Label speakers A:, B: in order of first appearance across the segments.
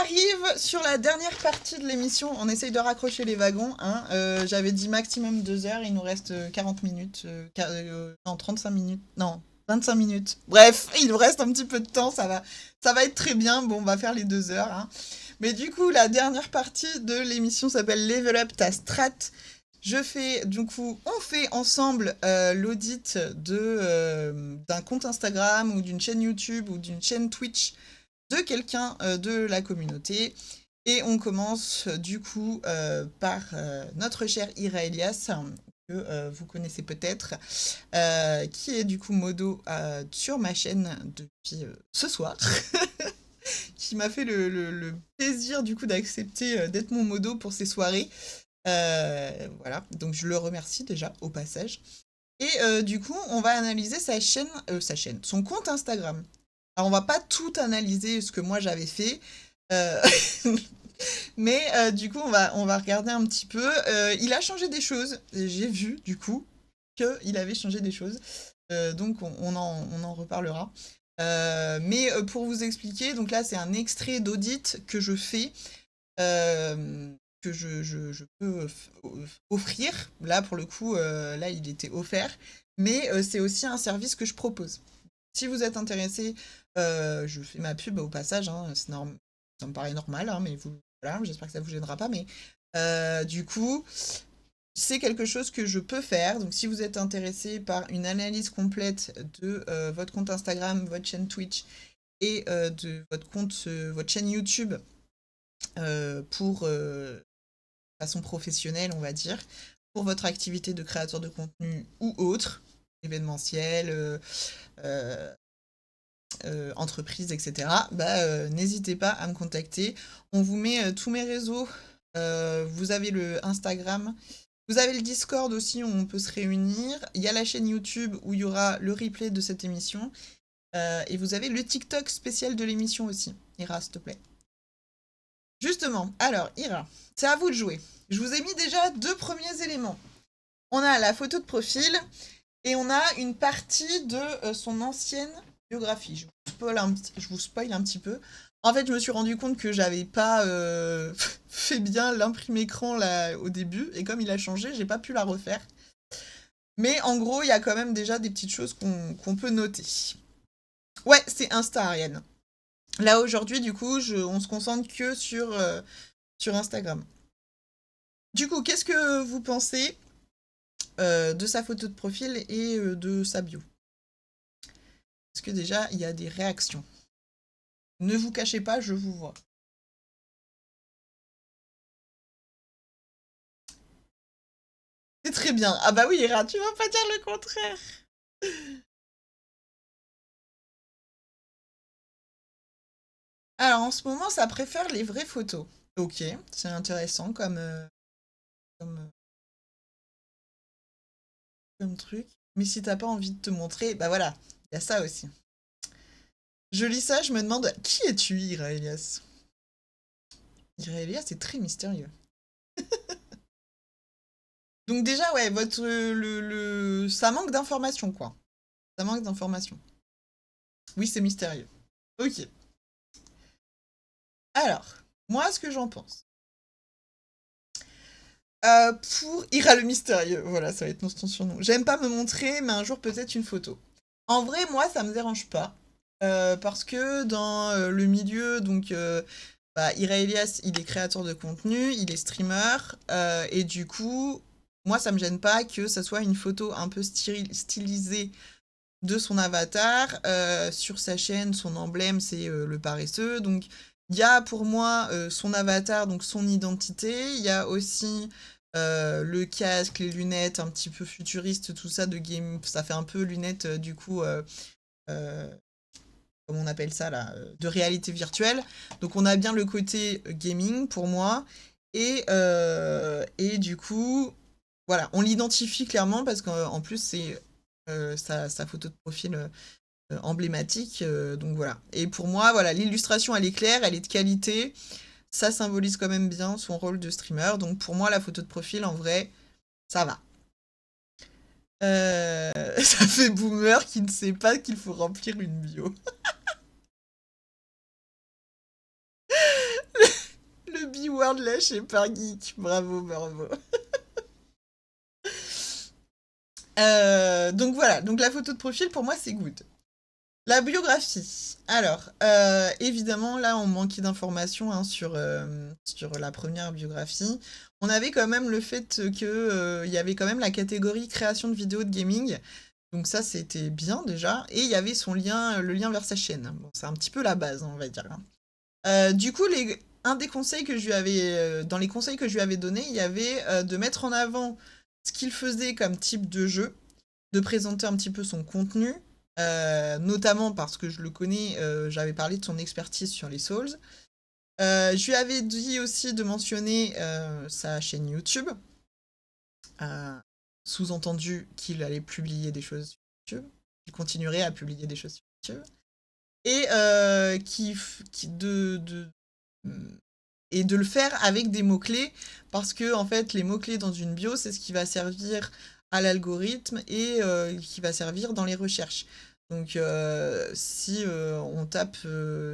A: arrive sur la dernière partie de l'émission. On essaye de raccrocher les wagons. Hein. J'avais dit maximum 2 heures. Il nous reste 40 minutes. Non, 35 minutes. Non, 25 minutes. Bref, il nous reste un petit peu de temps. Ça va être très bien. Bon, on va faire les 2 heures. Hein. Mais du coup, la dernière partie de l'émission s'appelle Level Up ta strat. On fait ensemble l'audit d'un compte Instagram ou d'une chaîne YouTube ou d'une chaîne Twitch de quelqu'un de la communauté. Et on commence par notre cher Ira Elias, que vous connaissez peut-être, qui est du coup modo sur ma chaîne depuis ce soir. Qui m'a fait le plaisir du coup d'accepter d'être mon modo pour ces soirées. Voilà, donc je le remercie déjà au passage. Et du coup, on va analyser son compte Instagram. Alors, on va pas tout analyser ce que moi j'avais fait, euh, mais du coup, on va regarder un petit peu. Il a changé des choses. J'ai vu du coup qu'il avait changé des choses. Donc, on en reparlera. Mais pour vous expliquer, donc là, c'est un extrait d'audit que je fais. Que je peux offrir. Là, pour le coup, là, il était offert. Mais c'est aussi un service que je propose. Si vous êtes intéressé, je fais ma pub au passage. Hein, ça me paraît normal, hein, mais voilà, j'espère que ça ne vous gênera pas. Mais du coup, c'est quelque chose que je peux faire. Donc, si vous êtes intéressé par une analyse complète de votre compte Instagram, votre chaîne Twitch et de votre chaîne YouTube, pour façon professionnelle, on va dire, pour votre activité de créateur de contenu ou autre, événementiel, entreprise, etc., n'hésitez pas à me contacter. On vous met tous mes réseaux. Vous avez le Instagram. Vous avez le Discord aussi où on peut se réunir. Il y a la chaîne YouTube où il y aura le replay de cette émission. Et vous avez le TikTok spécial de l'émission aussi. Ira, s'il te plaît. Justement, alors, Ira, c'est à vous de jouer. Je vous ai mis déjà 2 premiers éléments. On a la photo de profil et on a une partie de son ancienne biographie. Je vous spoil un petit peu. En fait, je me suis rendu compte que j'avais pas fait bien l'imprime écran là au début et comme il a changé, j'ai pas pu la refaire. Mais en gros, il y a quand même déjà des petites choses qu'on peut noter. Ouais, c'est Insta, Ariane. Là aujourd'hui, du coup, on se concentre que sur Instagram. Du coup, qu'est-ce que vous pensez de sa photo de profil et de sa bio? Est-ce que déjà, il y a des réactions? Ne vous cachez pas, je vous vois. C'est très bien. Ah bah oui, Ira, tu vas pas dire le contraire. Alors, en ce moment, ça préfère les vraies photos. Ok, c'est intéressant comme, euh, comme truc. Mais si t'as pas envie de te montrer, bah voilà, il y a ça aussi. Je lis ça, je me demande, qui es-tu, Ira Elias? Ira Elias, c'est très mystérieux. Donc déjà, ouais, ça manque d'informations, quoi. Ça manque d'informations. Oui, c'est mystérieux. Ok. Alors, moi, ce que j'en pense. Pour Ira le mystérieux, voilà, ça va être ton surnom. J'aime pas me montrer, mais un jour peut-être une photo. En vrai, moi, ça me dérange pas. Parce que dans le milieu, donc, Ira Elias, il est créateur de contenu, il est streamer, et du coup, moi, ça me gêne pas que ça soit une photo un peu stylisée de son avatar. Sur sa chaîne, son emblème, c'est le paresseux. Donc, il y a pour moi son avatar, donc son identité. Il y a aussi le casque, les lunettes un petit peu futuristes, tout ça de game. Ça fait un peu lunettes, euh, comment on appelle ça là, de réalité virtuelle. Donc, on a bien le côté gaming pour moi. Et du coup, voilà, on l'identifie clairement parce qu'en plus, c'est sa photo de profil emblématique. Donc voilà. Et pour moi, voilà, l'illustration, elle est claire, elle est de qualité. Ça symbolise quand même bien son rôle de streamer. Donc pour moi, la photo de profil, en vrai, ça va. Ça fait boomer qui ne sait pas qu'il faut remplir une bio. de lait chez Geek. Bravo, bravo. Donc voilà, donc la photo de profil pour moi c'est good. La biographie. Alors, évidemment, là, on manquait d'informations hein, sur la première biographie. On avait quand même le fait que il y avait quand même la catégorie création de vidéos de gaming. Donc ça, c'était bien déjà. Et il y avait son lien, le lien vers sa chaîne. Bon, c'est un petit peu la base, hein, on va dire. Du coup, un des conseils que je lui avais, dans les conseils que je lui avais donnés, il y avait de mettre en avant ce qu'il faisait comme type de jeu, de présenter un petit peu son contenu, notamment parce que je le connais, j'avais parlé de son expertise sur les Souls. Je lui avais dit aussi de mentionner sa chaîne YouTube, euh, sous-entendu qu'il allait publier des choses sur YouTube, qu'il continuerait à publier des choses sur YouTube, et et de le faire avec des mots-clés, parce que en fait, les mots-clés dans une bio, c'est ce qui va servir à l'algorithme et qui va servir dans les recherches. Donc, si on tape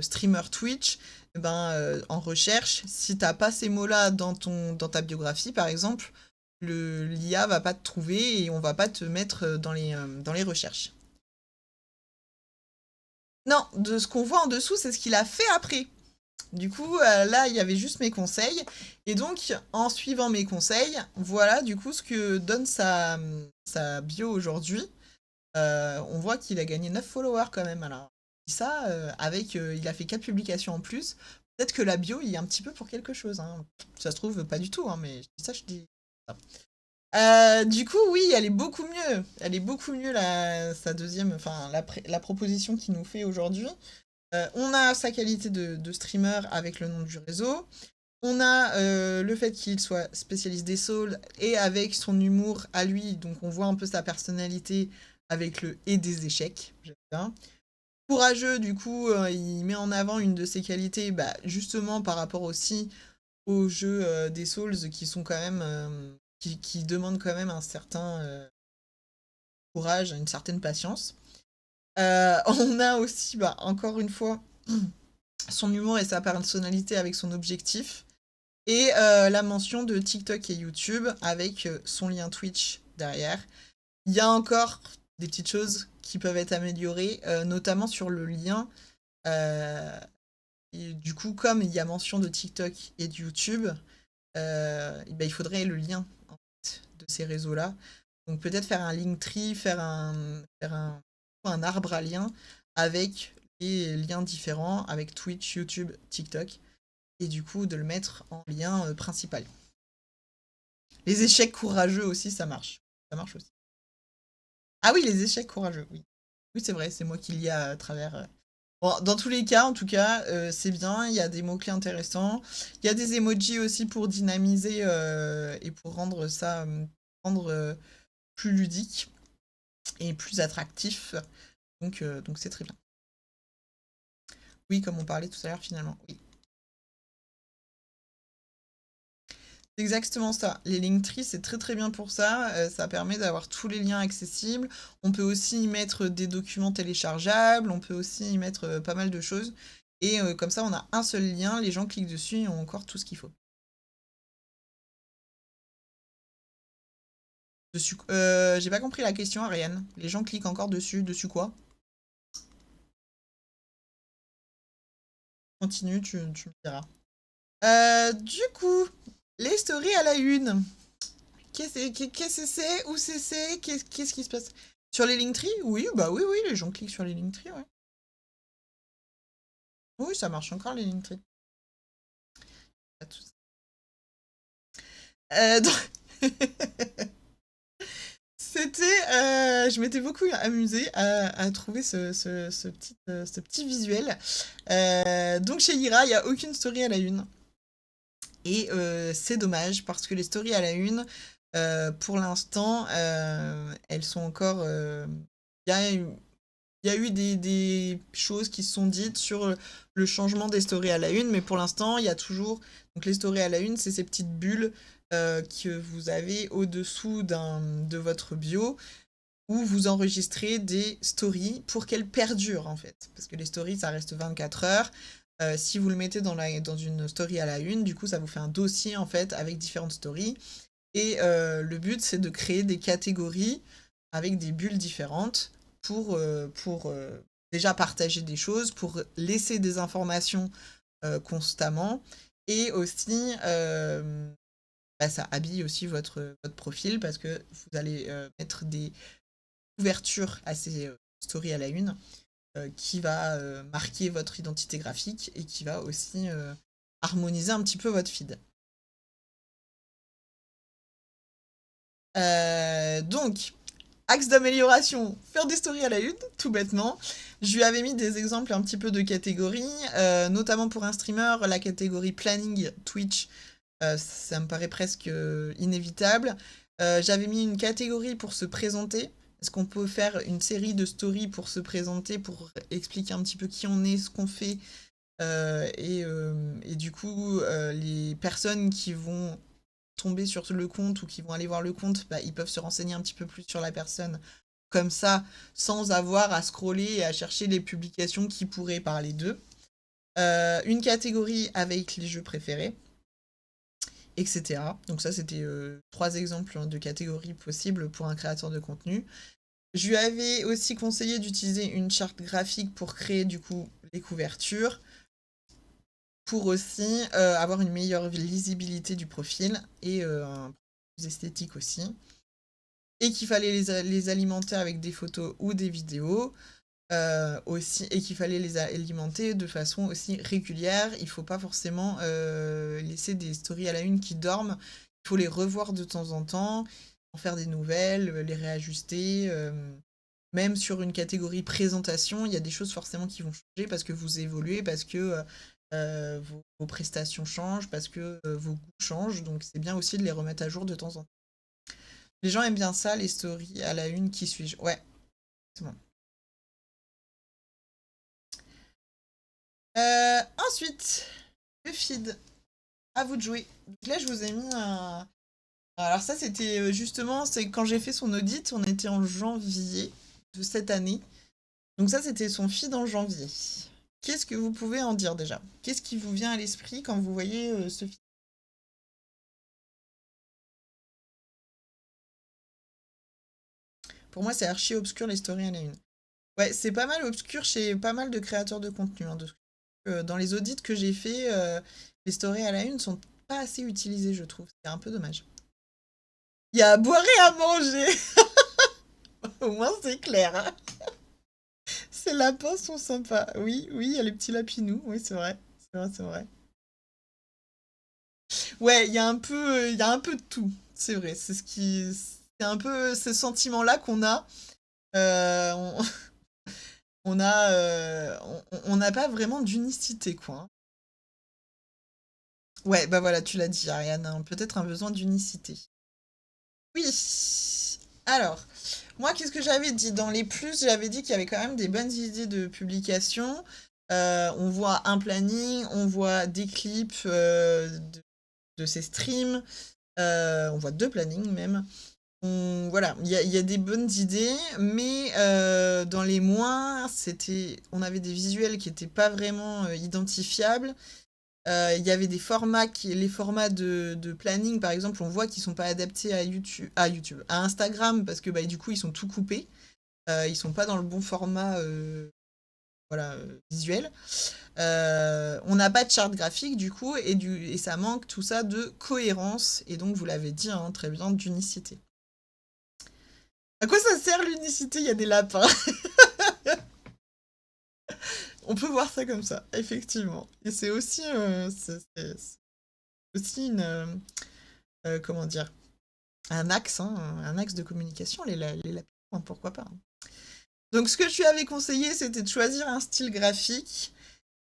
A: streamer Twitch, eh ben, en recherche, si t'as pas ces mots-là dans ta biographie, par exemple, l'IA va pas te trouver et on va pas te mettre dans les recherches. Non, de ce qu'on voit en dessous, c'est ce qu'il a fait après. Du coup, là, il y avait juste mes conseils. Et donc, en suivant mes conseils, voilà du coup ce que donne sa bio aujourd'hui. On voit qu'il a gagné 9 followers quand même. Alors, ça, il a fait 4 publications en plus. Peut-être que la bio, il y a un petit peu pour quelque chose. Hein. Ça se trouve, pas du tout, hein, mais je dis ça. Du coup, oui, elle est beaucoup mieux. Elle est beaucoup mieux, sa deuxième, enfin, la proposition qu'il nous fait aujourd'hui. On a sa qualité de streamer avec le nom du réseau. On a le fait qu'il soit spécialiste des souls et avec son humour à lui. Donc on voit un peu sa personnalité avec le et des échecs. J'aime bien. Courageux, du coup, il met en avant une de ses qualités, bah, justement par rapport aussi aux jeux des souls qui sont quand même... qui demandent quand même un certain courage, une certaine patience. On a aussi, bah, encore une fois, son humour et sa personnalité avec son objectif. Et la mention de TikTok et YouTube avec son lien Twitch derrière. Il y a encore des petites choses qui peuvent être améliorées, notamment sur le lien. Et du coup, comme il y a mention de TikTok et de YouTube, ben, il faudrait le lien en fait, de ces réseaux-là. Donc peut-être faire un Linktree, faire un arbre à liens avec les liens différents, avec Twitch, YouTube, TikTok, et du coup de le mettre en lien principal. Les échecs courageux aussi, ça marche. Ça marche aussi. Ah oui, les échecs courageux, oui. Oui, c'est vrai, c'est moi qui lis à travers. Bon, dans tous les cas, en tout cas, c'est bien, il y a des mots-clés intéressants. Il y a des emojis aussi pour dynamiser et pour rendre ça plus ludique et plus attractif. Donc c'est très bien. Oui, comme on parlait tout à l'heure, finalement, oui. C'est exactement ça. Les Linktree, c'est très très bien pour ça. Ça permet d'avoir tous les liens accessibles. On peut aussi y mettre des documents téléchargeables. On peut aussi y mettre pas mal de choses. Et comme ça, on a un seul lien. Les gens cliquent dessus et ont encore tout ce qu'il faut. Dessus, j'ai pas compris la question, Ariane. Les gens cliquent encore dessus. Dessus quoi? Continue, tu me diras. Du coup, les stories à la une. Qu'est-ce que c'est? Où c'est? Qu'est-ce qui se passe? Sur les Linktree? Oui, bah oui, oui, les gens cliquent sur les Linktree, ouais. Oui, ça marche encore les Linktree. Pas de soucis. Donc... C'était... je m'étais beaucoup amusée à trouver ce petit visuel. Donc chez Ira, il n'y a aucune story à la une. Et c'est dommage parce que les stories à la une, pour l'instant, elles sont encore... Il y a eu des choses qui se sont dites sur le changement des stories à la une, mais pour l'instant, il y a toujours... Donc les stories à la une, c'est ces petites bulles que vous avez au-dessous de votre bio, où vous enregistrez des stories pour qu'elles perdurent, en fait. Parce que les stories, ça reste 24 heures. Si vous le mettez dans une story à la une, du coup, ça vous fait un dossier, en fait, avec différentes stories. Et le but, c'est de créer des catégories avec des bulles différentes pour déjà partager des choses, pour laisser des informations constamment. Et aussi, ça habille aussi votre profil parce que vous allez mettre des couvertures à ces stories à la une qui va marquer votre identité graphique et qui va aussi harmoniser un petit peu votre feed. Donc, axe d'amélioration, faire des stories à la une, tout bêtement. Je lui avais mis des exemples un petit peu de catégories, notamment pour un streamer, la catégorie planning Twitch, ça me paraît presque inévitable. J'avais mis une catégorie pour se présenter. Est-ce qu'on peut faire une série de stories pour se présenter, pour expliquer un petit peu qui on est, ce qu'on fait et du coup, les personnes qui vont tomber sur le compte ou qui vont aller voir le compte, ils peuvent se renseigner un petit peu plus sur la personne comme ça, sans avoir à scroller et à chercher les publications qui pourraient parler d'eux. Une catégorie avec les jeux préférés, etc. Donc ça, c'était 3 exemples de catégories possibles pour un créateur de contenu. Je lui avais aussi conseillé d'utiliser une charte graphique pour créer du coup les couvertures, pour aussi avoir une meilleure lisibilité du profil et un plus esthétique aussi. Et qu'il fallait les alimenter avec des photos ou des vidéos aussi, et qu'il fallait les alimenter de façon aussi régulière. Il ne faut pas forcément laisser des stories à la une qui dorment. Il faut les revoir de temps en temps, en faire des nouvelles, les réajuster. Même sur une catégorie présentation, il y a des choses forcément qui vont changer parce que vous évoluez, parce que vos prestations changent, parce que vos goûts changent. Donc c'est bien aussi de les remettre à jour de temps en temps. Les gens aiment bien ça, les stories à la une, qui suis-je? Ouais, c'est bon. Ensuite, le feed. À vous de jouer. Donc là, je vous ai mis un. Alors, ça, c'était justement, c'est quand j'ai fait son audit, on était en janvier de cette année. Donc, ça, c'était son feed en janvier. Qu'est-ce que vous pouvez en dire déjà? Qu'est-ce qui vous vient à l'esprit quand vous voyez ce feed? Pour moi, c'est archi obscur les stories à la une. Ouais, c'est pas mal obscur chez pas mal de créateurs de contenu. Hein, dans les audits que j'ai fait, les stories à la une sont pas assez utilisées, je trouve. C'est un peu dommage. Il y a à boire et à manger. Au moins, c'est clair. Hein. Ces lapins sont sympas. Oui, oui, il y a les petits lapinous. Oui, c'est vrai. C'est vrai, c'est vrai. Ouais, il y a un peu de tout. C'est vrai. C'est un peu ce sentiment-là qu'on a. On, on n'a pas vraiment d'unicité, quoi. Hein. Ouais, bah voilà, tu l'as dit, Ariane. Hein, peut-être un besoin d'unicité. Oui. Alors, moi, qu'est-ce que j'avais dit? Dans les plus, j'avais dit qu'il y avait quand même des bonnes idées de publication. On voit un planning, on voit des clips de ces streams, on voit 2 plannings même. Voilà, il y a des bonnes idées, mais dans les moins, on avait des visuels qui n'étaient pas vraiment identifiables. Il y avait des formats les formats de planning, par exemple, on voit qu'ils sont pas adaptés à Instagram, parce que du coup, ils sont tout coupés. Ils sont pas dans le bon format voilà, visuel. On n'a pas de charte graphique, du coup, et ça manque tout ça de cohérence, et donc, vous l'avez dit, hein, très bien, d'unicité. À quoi ça sert l'unicité? Il y a des lapins. On peut voir ça comme ça, effectivement. Et c'est aussi, c'est aussi comment dire, un axe, hein, un axe de communication, les lapins, hein, pourquoi pas. Hein. Donc ce que je lui avais conseillé, c'était de choisir un style graphique,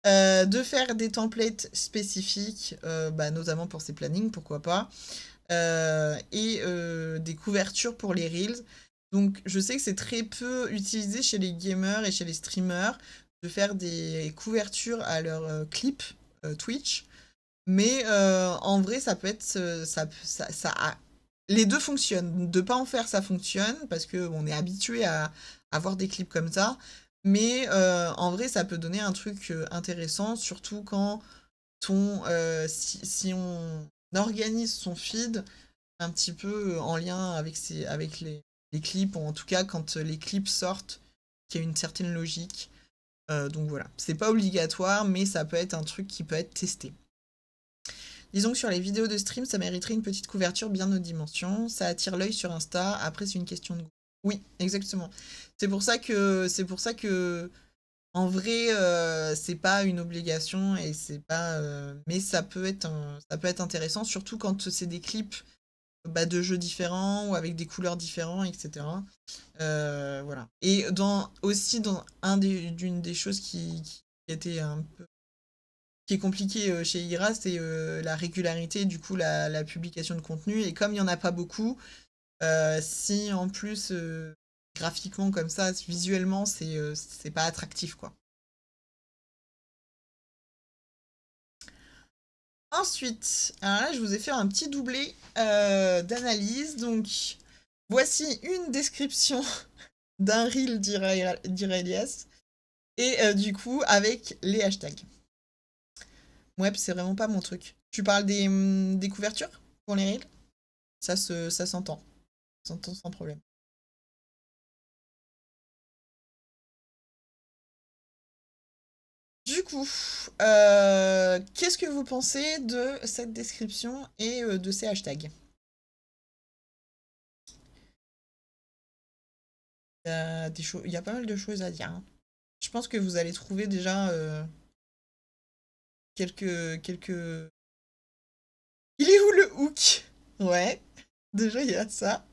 A: de faire des templates spécifiques, notamment pour ses plannings, pourquoi pas, et des couvertures pour les reels. Donc je sais que c'est très peu utilisé chez les gamers et chez les streamers de faire des couvertures à leurs clips Twitch. Mais en vrai, ça peut être. Les deux fonctionnent. De pas en faire, ça fonctionne, parce qu'on est habitué à voir des clips comme ça. Mais en vrai, ça peut donner un truc intéressant, surtout quand si on organise son feed un petit peu en lien avec les clips, ou en tout cas quand les clips sortent, qu'il y a une certaine logique. Donc voilà, c'est pas obligatoire, mais ça peut être un truc qui peut être testé. Disons que sur les vidéos de stream, ça mériterait une petite couverture bien aux dimensions. Ça attire l'œil sur Insta. Après, c'est une question de goût. Oui, exactement. C'est pour ça que, en vrai, c'est pas une obligation et c'est pas. Mais ça peut être intéressant, surtout quand c'est des clips de jeux différents ou avec des couleurs différentes, etc. Voilà. Et aussi dans d'une des choses qui était un peu qui est compliqué chez Ira, c'est la régularité, du coup, la publication de contenu. Et comme il n'y en a pas beaucoup, si en plus, graphiquement comme ça, visuellement, c'est pas attractif, quoi. Ensuite, alors là, je vous ai fait un petit doublé d'analyse. Donc, voici une description d'un reel d'Irelias. Et du coup, avec les hashtags. Ouais, c'est vraiment pas mon truc. Tu parles des couvertures pour les reels? Ça s'entend. Ça s'entend sans problème. Du coup, qu'est-ce que vous pensez de cette description et de ces hashtags? Il y a pas mal de choses à dire, hein. Je pense que vous allez trouver déjà quelques... Il est où le hook? Ouais, déjà il y a ça.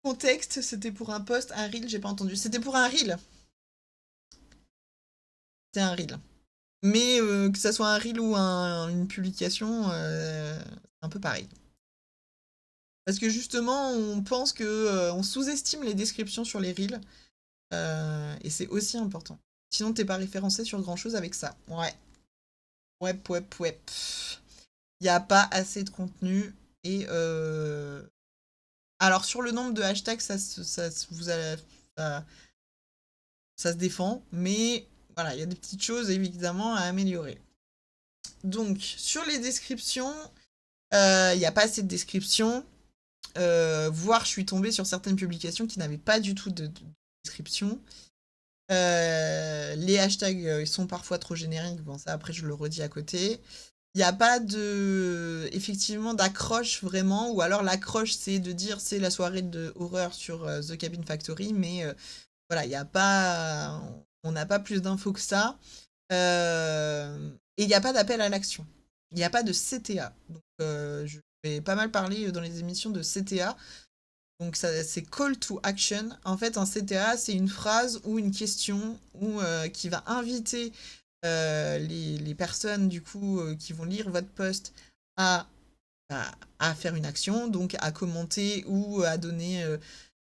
A: Contexte, c'était pour un post, un reel, j'ai pas entendu. C'était pour un reel. C'est un reel. Mais que ça soit un reel ou une publication, c'est un peu pareil. Parce que justement, on pense que on sous-estime les descriptions sur les reels, et c'est aussi important. Sinon, t'es pas référencé sur grand-chose avec ça. Ouais. Ouais. Il n'y a pas assez de contenu. Et alors, sur le nombre de hashtags, ça, ça se défend. Mais voilà, il y a des petites choses évidemment à améliorer. Donc, sur les descriptions, il n'y a pas assez de descriptions. Voire, je suis tombée sur certaines publications qui n'avaient pas du tout de description. Les hashtags, ils sont parfois trop génériques. Bon, ça, après, je le redis à côté. Il n'y a pas effectivement, d'accroche vraiment. Ou alors, l'accroche, c'est de dire c'est la soirée de horreur sur The Cabin Factory. Mais voilà, il y a pas. On n'a pas plus d'infos que ça. Et il n'y a pas d'appel à l'action. Il n'y a pas de CTA. Donc, je vais pas mal parler dans les émissions de CTA. Donc ça, c'est call to action. En fait, un CTA, c'est une phrase ou une question qui va inviter les personnes du coup qui vont lire votre post à, à faire une action, donc à commenter ou à donner,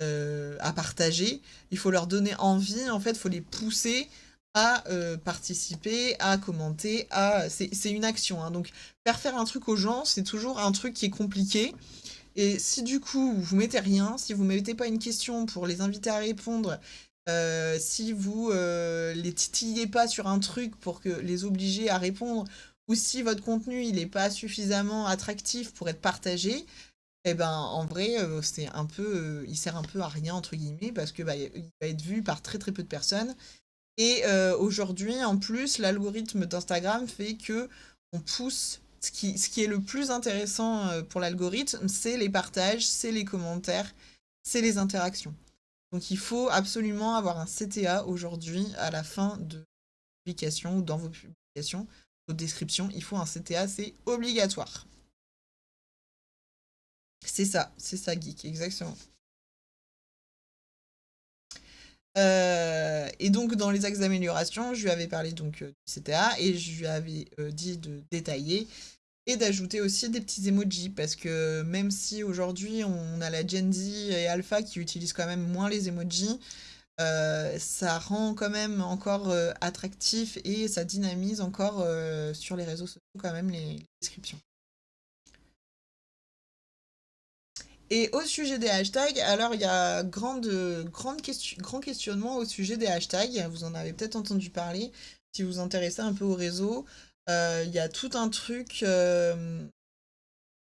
A: à partager. Il faut leur donner envie, en fait, il faut les pousser à participer, à commenter, c'est une action, hein. Donc faire un truc aux gens, c'est toujours un truc qui est compliqué. Et si du coup vous mettez rien, si vous mettez pas une question pour les inviter à répondre, si vous les titillez pas sur un truc pour que les obliger à répondre, ou si votre contenu il est pas suffisamment attractif pour être partagé, eh ben en vrai c'est un peu, il sert un peu à rien entre guillemets parce que il va être vu par très très peu de personnes. Et aujourd'hui, en plus, l'algorithme d'Instagram fait que on pousse. Ce qui est le plus intéressant pour l'algorithme, c'est les partages, c'est les commentaires, c'est les interactions. Donc il faut absolument avoir un CTA aujourd'hui à la fin de publication ou dans vos publications, vos descriptions. Il faut un CTA, c'est obligatoire. C'est ça, geek, exactement. Et donc, dans les axes d'amélioration, je lui avais parlé donc du CTA et je lui avais dit de détailler et d'ajouter aussi des petits emojis parce que même si aujourd'hui on a la Gen Z et Alpha qui utilisent quand même moins les emojis, ça rend quand même encore attractif et ça dynamise encore sur les réseaux sociaux quand même les descriptions. Et au sujet des hashtags, alors il y a grand questionnement au sujet des hashtags. Vous en avez peut-être entendu parler si vous vous intéressez un peu au réseau. Il y a tout un truc.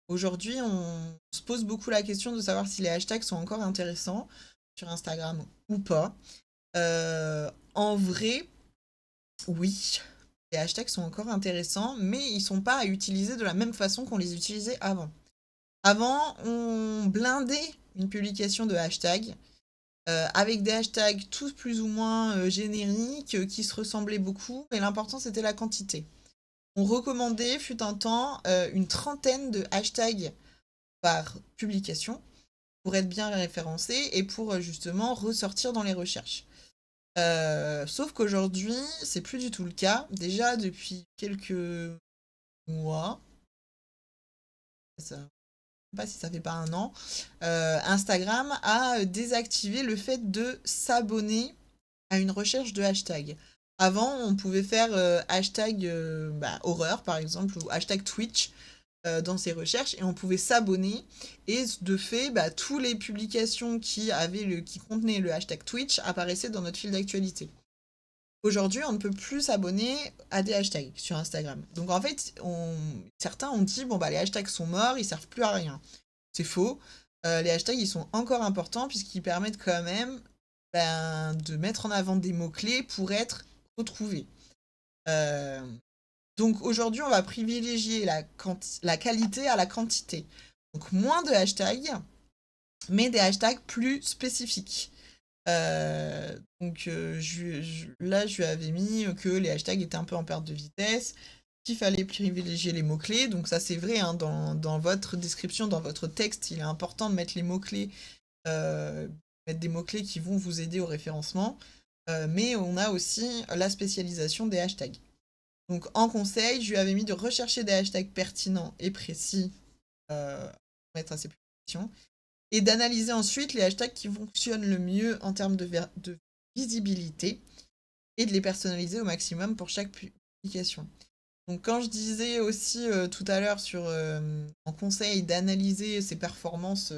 A: Aujourd'hui, on se pose beaucoup la question de savoir si les hashtags sont encore intéressants sur Instagram ou pas. En vrai, oui, les hashtags sont encore intéressants, mais ils sont pas à utiliser de la même façon qu'on les utilisait avant. Avant, on blindait une publication de hashtags avec des hashtags tous plus ou moins génériques qui se ressemblaient beaucoup, mais l'important c'était la quantité. On recommandait, fut un temps, une trentaine de hashtags par publication pour être bien référencé et pour justement ressortir dans les recherches. Sauf qu'aujourd'hui, c'est plus du tout le cas. Déjà depuis quelques mois, ça, je sais pas si ça fait pas un an, Instagram a désactivé le fait de s'abonner à une recherche de hashtag. Avant, on pouvait faire hashtag horreur par exemple ou hashtag Twitch dans ses recherches et on pouvait s'abonner et de fait tous les publications qui contenaient le hashtag Twitch apparaissaient dans notre fil d'actualité. Aujourd'hui, on ne peut plus s'abonner à des hashtags sur Instagram. Donc en fait, certains ont dit bon bah les hashtags sont morts, ils servent plus à rien. C'est faux. Les hashtags ils sont encore importants puisqu'ils permettent quand même de mettre en avant des mots-clés pour être retrouvés. Euh, donc aujourd'hui, on va privilégier la qualité à la quantité. Donc moins de hashtags, mais des hashtags plus spécifiques. Là, je lui avais mis que les hashtags étaient un peu en perte de vitesse, qu'il fallait privilégier les mots-clés. Donc ça, c'est vrai, hein, dans votre description, dans votre texte, il est important de mettre les mots-clés, mettre des mots-clés qui vont vous aider au référencement. Mais on a aussi la spécialisation des hashtags. Donc en conseil, je lui avais mis de rechercher des hashtags pertinents et précis pour mettre à ses publications et d'analyser ensuite les hashtags qui fonctionnent le mieux en termes de visibilité et de les personnaliser au maximum pour chaque publication. Donc quand je disais aussi tout à l'heure en conseil d'analyser ses performances,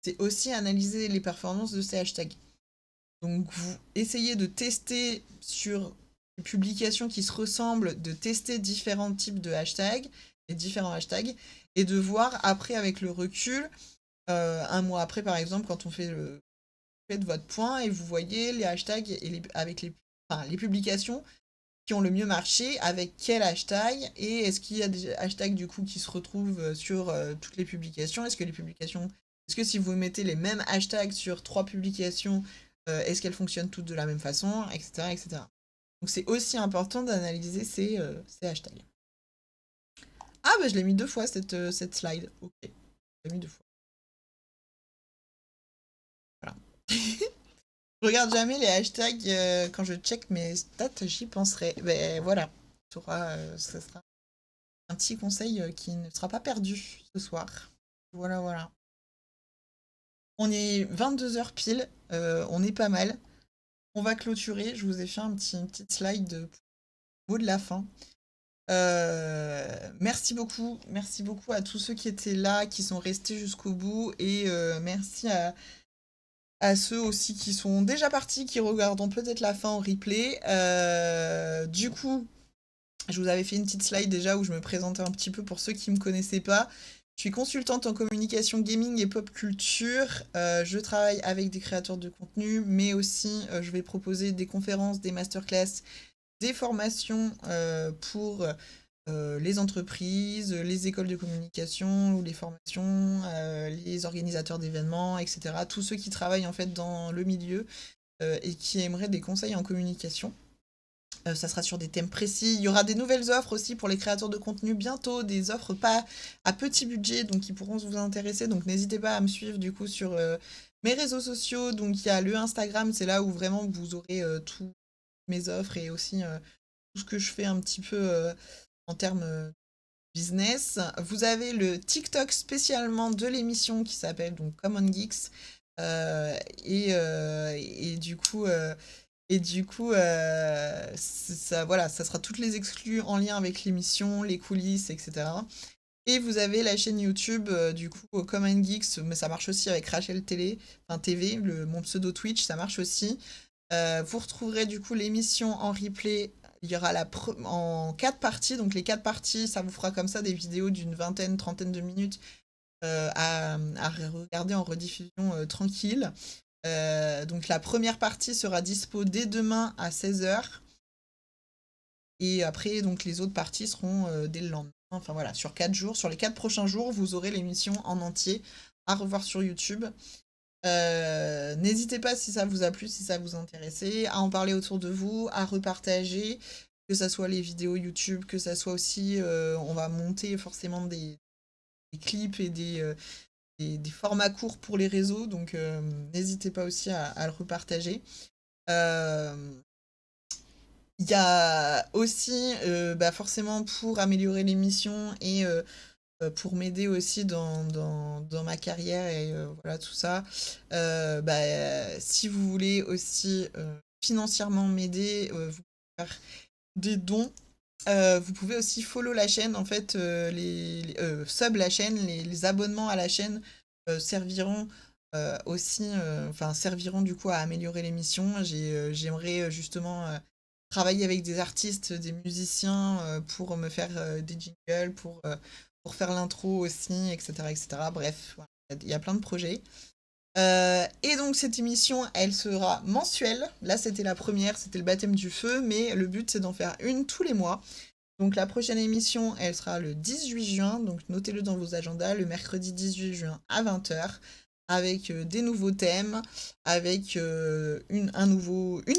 A: c'est aussi analyser les performances de ces hashtags. Donc vous essayez de tester sur les publications qui se ressemblent, de tester différents types de hashtags et différents hashtags et de voir après avec le recul un mois après, par exemple, quand on fait faites votre point et vous voyez les hashtags et avec les publications qui ont le mieux marché, avec quel hashtag, et est-ce qu'il y a des hashtags du coup qui se retrouvent sur toutes les publications, est-ce que si vous mettez les mêmes hashtags sur 3 publications, est-ce qu'elles fonctionnent toutes de la même façon, etc. etc. Donc c'est aussi important d'analyser ces hashtags. Ah bah je l'ai mis 2 fois cette slide, ok, je l'ai mis 2 fois. Voilà. Je regarde jamais les hashtags quand je check mes stats, j'y penserai. Ben voilà, ce sera un petit conseil qui ne sera pas perdu ce soir. Voilà, voilà. On est 22 h pile, on est pas mal. On va clôturer, je vous ai fait une petite slide de mot de la fin. Merci beaucoup à tous ceux qui étaient là, qui sont restés jusqu'au bout, et merci à ceux aussi qui sont déjà partis, qui regarderont peut-être la fin en replay. Du coup, je vous avais fait une petite slide déjà où je me présentais un petit peu pour ceux qui ne me connaissaient pas. Je suis consultante en communication gaming et pop culture. Je travaille avec des créateurs de contenu, mais aussi je vais proposer des conférences, des masterclass, des formations pour les entreprises, les écoles de communication ou les formations, les organisateurs d'événements, etc. Tous ceux qui travaillent en fait dans le milieu et qui aimeraient des conseils en communication. Ça sera sur des thèmes précis. Il y aura des nouvelles offres aussi pour les créateurs de contenu bientôt, des offres pas à petit budget, donc qui pourront vous intéresser. Donc n'hésitez pas à me suivre du coup sur mes réseaux sociaux. Donc il y a le Instagram, c'est là où vraiment vous aurez toutes mes offres et aussi tout ce que je fais un petit peu en termes business. Vous avez le TikTok spécialement de l'émission qui s'appelle donc Common Geeks. Et du coup, ça, voilà, ça sera toutes les exclus en lien avec l'émission, les coulisses, etc. Et vous avez la chaîne YouTube, du coup, Common Geeks, mais ça marche aussi avec Rachel Télé, enfin TV, mon pseudo Twitch, ça marche aussi. Vous retrouverez du coup l'émission en replay. Il y aura en 4 parties, donc les 4 parties, ça vous fera comme ça des vidéos d'une vingtaine, trentaine de minutes à regarder en rediffusion tranquille. Donc la première partie sera dispo dès demain à 16h. Et après, donc les autres parties seront dès le lendemain. Enfin voilà, sur 4 jours, sur les 4 prochains jours, vous aurez l'émission en entier à revoir sur YouTube. N'hésitez pas si ça vous a plu, si ça vous intéressait, à en parler autour de vous, à repartager, que ça soit les vidéos YouTube, que ça soit aussi, on va monter forcément des clips et des formats courts pour les réseaux, donc n'hésitez pas aussi à le repartager. Il y a aussi, forcément pour améliorer l'émission et pour m'aider aussi dans ma carrière et voilà tout ça, si vous voulez aussi financièrement m'aider, vous pouvez faire des dons. Vous pouvez aussi follow la chaîne, en fait, sub la chaîne, les abonnements à la chaîne serviront aussi, serviront du coup à améliorer l'émission. J'aimerais justement travailler avec des artistes, des musiciens pour me faire des jingles, pour faire l'intro aussi, etc., etc. Bref, voilà, il y a plein de projets. Et donc cette émission, elle sera mensuelle. Là, c'était la première, c'était le baptême du feu, mais le but, c'est d'en faire une tous les mois. Donc la prochaine émission, elle sera le 18 juin, donc notez-le dans vos agendas, le mercredi 18 juin à 20h, avec des nouveaux thèmes, avec une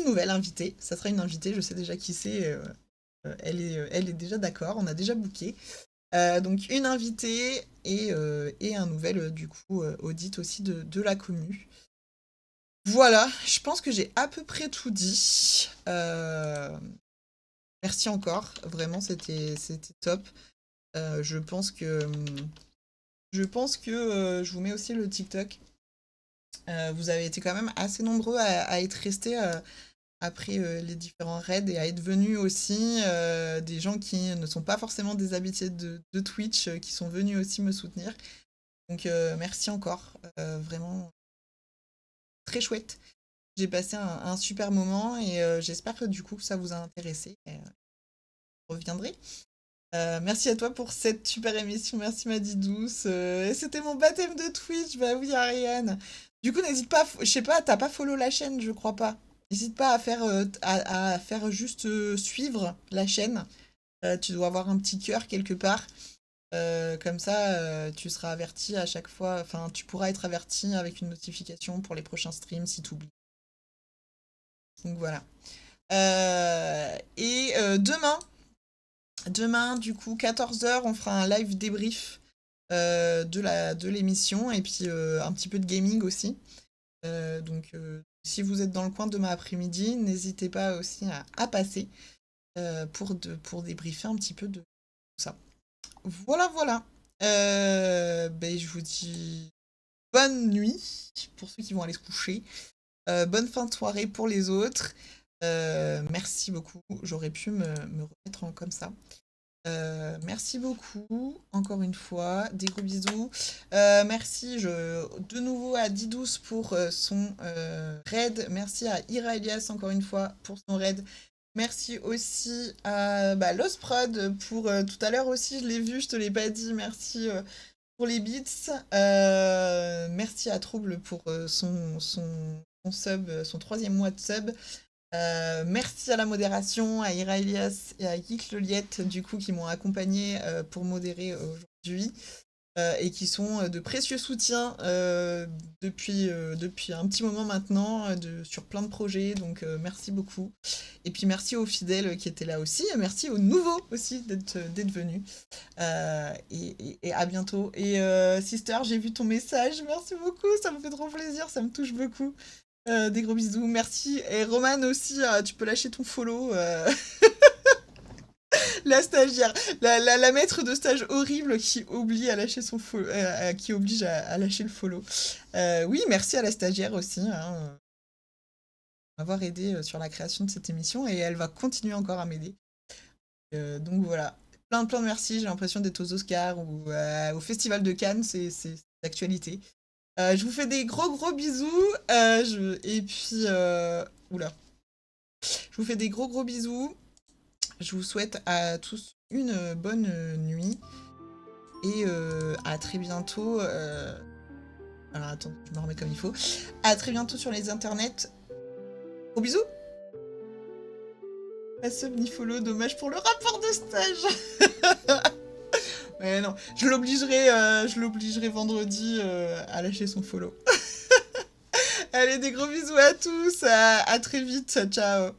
A: nouvelle invitée. Ça sera une invitée, je sais déjà qui c'est, elle est déjà d'accord, on a déjà booké. Donc une invitée et un nouvel, du coup, audit aussi de la commu. Voilà, je pense que j'ai à peu près tout dit. Merci encore, vraiment, c'était top. Je pense que, je vous mets aussi le TikTok. Vous avez été quand même assez nombreux à être restés après les différents raids et à être venus aussi, des gens qui ne sont pas forcément des habitués de Twitch, qui sont venus aussi me soutenir. Donc merci encore, vraiment très chouette. J'ai passé un super moment et j'espère que du coup ça vous a intéressé. Je reviendrai. Merci à toi pour cette super émission. Merci Maddy Douce. Et c'était mon baptême de Twitch. Bah oui, Ariane. Du coup, n'hésite pas, je sais pas, t'as pas follow la chaîne, je crois pas. N'hésite pas à faire juste suivre la chaîne. Tu dois avoir un petit cœur quelque part. Comme ça, tu seras averti à chaque fois. Enfin, tu pourras être averti avec une notification pour les prochains streams si tu oublies. Donc voilà. Et demain, du coup, 14h, on fera un live débrief de l'émission et puis un petit peu de gaming aussi. Donc, si vous êtes dans le coin demain après-midi, n'hésitez pas aussi à passer pour débriefer un petit peu de tout ça. Voilà, voilà. Je vous dis bonne nuit pour ceux qui vont aller se coucher. Bonne fin de soirée pour les autres. Merci beaucoup. J'aurais pu me remettre comme ça. Merci beaucoup, encore une fois, des gros bisous. Merci de nouveau à Didous pour son raid. Merci à Ira Elias, encore une fois, pour son raid. Merci aussi à Losprod pour tout à l'heure aussi, je l'ai vu, je te l'ai pas dit. Merci pour les bits. Merci à Trouble pour son sub, son 3e mois de sub. Merci à la modération, à Ira Elias et à Geek Loliette, du coup, qui m'ont accompagné pour modérer aujourd'hui et qui sont de précieux soutiens depuis un petit moment maintenant sur plein de projets. Donc, merci beaucoup. Et puis, merci aux fidèles qui étaient là aussi. Et merci aux nouveaux aussi d'être venus. Et à bientôt. Et Sister, j'ai vu ton message. Merci beaucoup. Ça me fait trop plaisir. Ça me touche beaucoup. Des gros bisous, merci. Et Roman aussi, tu peux lâcher ton follow. La stagiaire, la maître de stage horrible qui oblige à lâcher son follow, qui oblige à lâcher le follow. Oui, merci à la stagiaire aussi, m'avoir aidé sur la création de cette émission et elle va continuer encore à m'aider. Donc voilà. Plein de merci. J'ai l'impression d'être aux Oscars ou au Festival de Cannes. C'est l'actualité. Je vous fais des gros bisous. Et puis, oula. Je vous fais des gros bisous. Je vous souhaite à tous une bonne nuit. Et à très bientôt. Alors attends, je me remets comme il faut. À très bientôt sur les internets. Gros bisous. Pas sub ni follow, dommage pour le rapport de stage. Mais non, je l'obligerai vendredi à lâcher son follow. Allez, des gros bisous à tous. À très vite. Ciao.